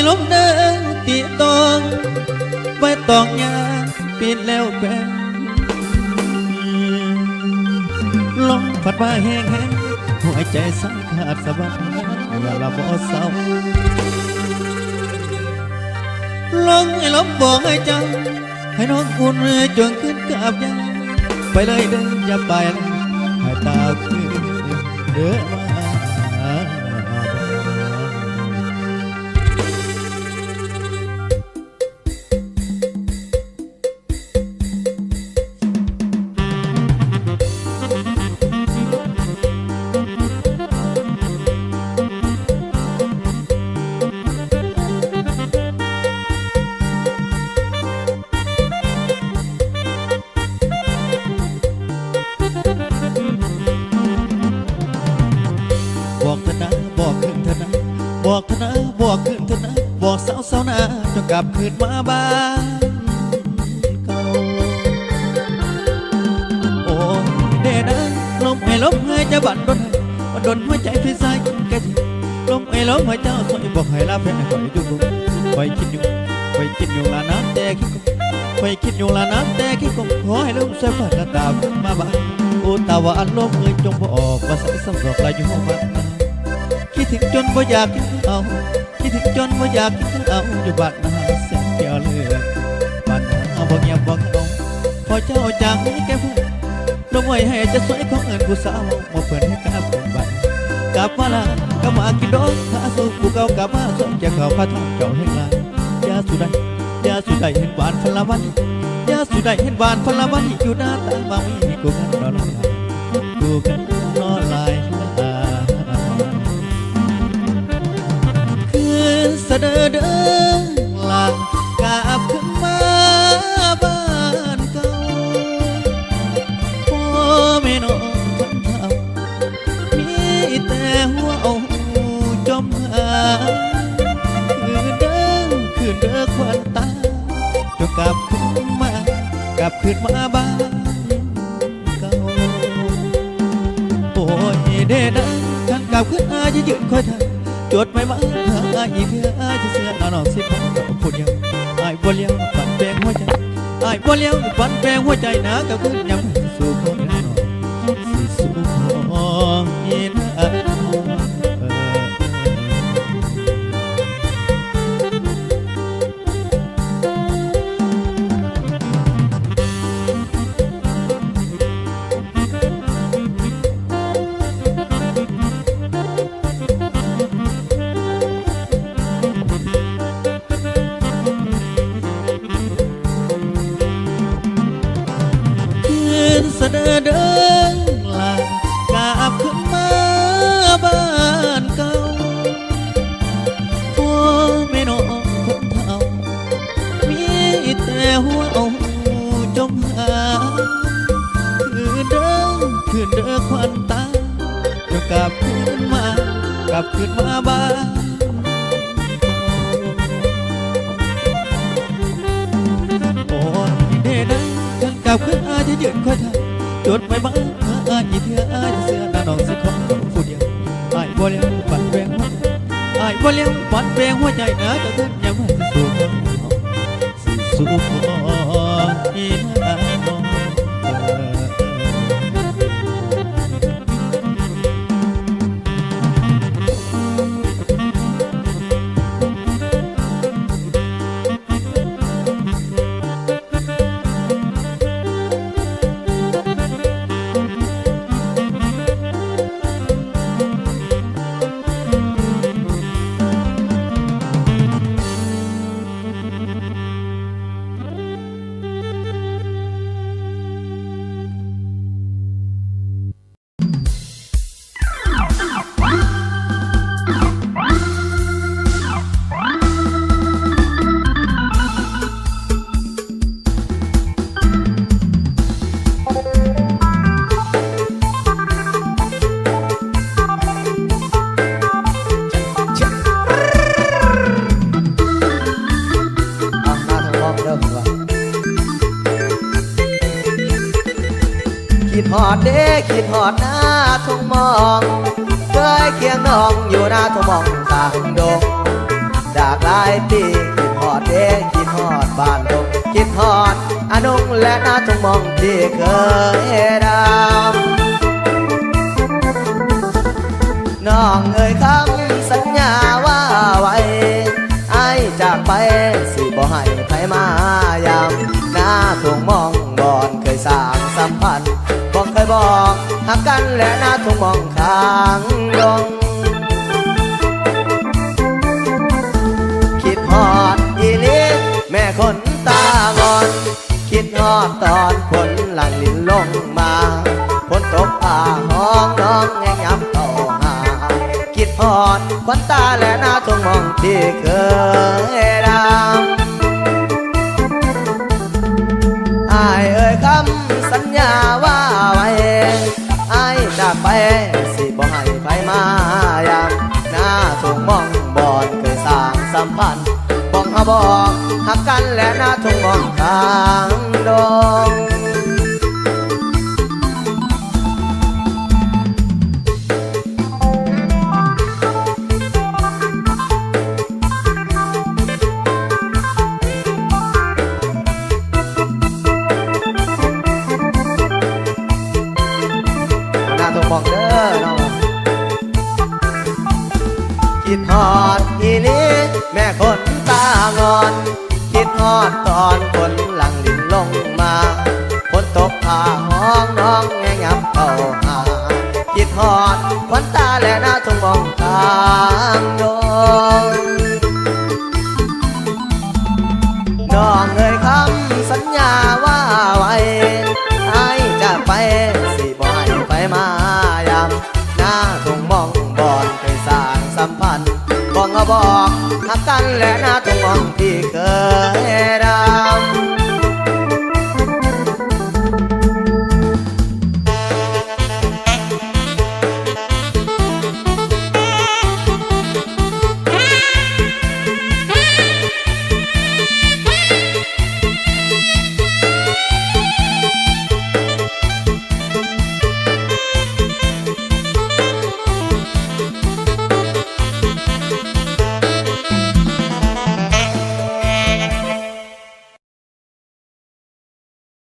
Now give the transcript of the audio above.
ลมเดินตีตองใบตองยาปีนแล้วแปงลมพัดมาแห้งแห้งหัวใจสั่นขาดสะบัดอย่าละบ่เศร้าลมให้ลมบอกให้เจ้าให้น้องอุ่นจนขึ้นกับยาไปเลยเดินอย่าไปให้ตาคืนเดินมาบอกเธอนะบอกคืนเธอนะบอกสาวสาวนาจะกลับคืนมาบ้านเก่าโอ้เดนะลมให้ลมให้จะบัดดนให้ดนหัวใจพี่สายแก่ที่ลมให้ลมให้เจ้าสวยบอกให้ลาแฟนคอยดูดูคอยคิดอยู่ละน้ำแต่คิดคอยคิดอยู่ละน้ำแต่คิดขอให้ลมสวยผ่านตามาบ้านโอ้ตาว่าอันลมจงบ่ออกว่าสายสำรอกลายอยู่ห้องบ้านคิดถึงจนบ่อยากกินเอาคิดถึงจนบ่อยากกินเอาอยู่บ้านนาเสียงเกี่ยวเลือดบ้านนาบ่เงียบบ่เหงาพอเจ้าจางให้แก่ผู้ลมไว้ให้จะสวยของเงินผู้สาวมาเปิดให้กลับบ้านกลับมาละก็มากินดอกถ้าสู้ผู้เก่ากลับมาสมจะเข้าพระทับเจ้าให้ลายาสุดใดเห็นหวานพลวันยาสุดใดเห็นหวานพลวันอยู่หน้าตาบ่มีกูกันนอนลายกูกันนอนลายเสดอเดินหลังกลับขึ้นมาบ้านเก่าพ่อแม่น้องคนเฒ่ามีแต่หัวเอาจมหาคืนเด้อควันตาจะกลับขึ้นมาบ้านเก่าโอ้ยเด้อฉันกลับขึ้นมาจะยืนคอยเธอจดไม่มาอีกเพื่อจะเสื้อหนาวสิพันพูดยังไอ้บ่เลี้ยงฝันแปลงหัวใจไอ้บ่เลี้ยงฝันแปลงหัวใจนะกับคุณยังสู้คนนอนสิสู้คนอินเสดอเดินหลังกลับขึ้นมาบ้านเก่าพ่อแม่น้องคนเฒ่ามีแต่หัวเอาจมหาคืนเด้อควันตาจะกลับขึ้นมาบ้านโอ้ยเด้อฉันกลับขึ้นจะยืนคอยเธอจดไม่บ้างอีเถื่อจะเสื้อหน้าน้องสิของผู้เดียวไอ้บ่เลี้ยงปั่นแปลงหัวใจไอ้บ่เลี้ยงปั่นแปลงหัวใจนะจะขึ้นยังไม่สู้อีน่าคิดหอดเด้คิดหอดหน้าทุ่งมองเคยเคียงน้องอยู่หน้าทุ่งมองต่างดง จากหลายปีคิดฮอดเด้คิดฮอดบ้านตกคิดฮอดอานุงและนาทุ่งมองที่เคยดำน้องเอ่ยคำสัญญาว่าไว้ไอ้จากไปสิบ่ให้ใครมายามหน้าทุ่งมองบ่อนเคยสร้างสัมพันธ์บอกเคยบอกหักกันและหน้าทุ่งมองข้างดงคิดฮอดอีลีแม่คนตางอนคิดฮอดตอนฝนหลังลิ้นลงมาฝนตกป่าห้องน้องแงยับเข้าหาคิดฮอดควันตาและหน้าทุ่งมองที่เคยดำอ้ายเอ่ยคำสัญญาว่าไว้อ้ายจากไปสิบ่ให้ไปมายามหน้าทุ่งมองบ่อนเคยสร้างสัมพันธ์บอกเขาบอกหักกันและหน้าทุ่งมองข้างดงบอกเด้อน้องคิดฮอดอีลีแม่คนตางอนคิดฮอดตอนฝนหลังลิ้นลงมาฝนตกผ่าห้องน้องแงยับเข้าหาคิดฮอดควันตาและหน้าทุ่งมองข้างดงน้องเอ่ยคำสัญญาว่าไว้ไอ้จะไปสิบ่ให้ไปมายามหน้าทุ่งมองบ่อนเคยสร้างสัมพันธ์บอกเขาบอกหักกันและหน้าทุ่งมองที่เคยด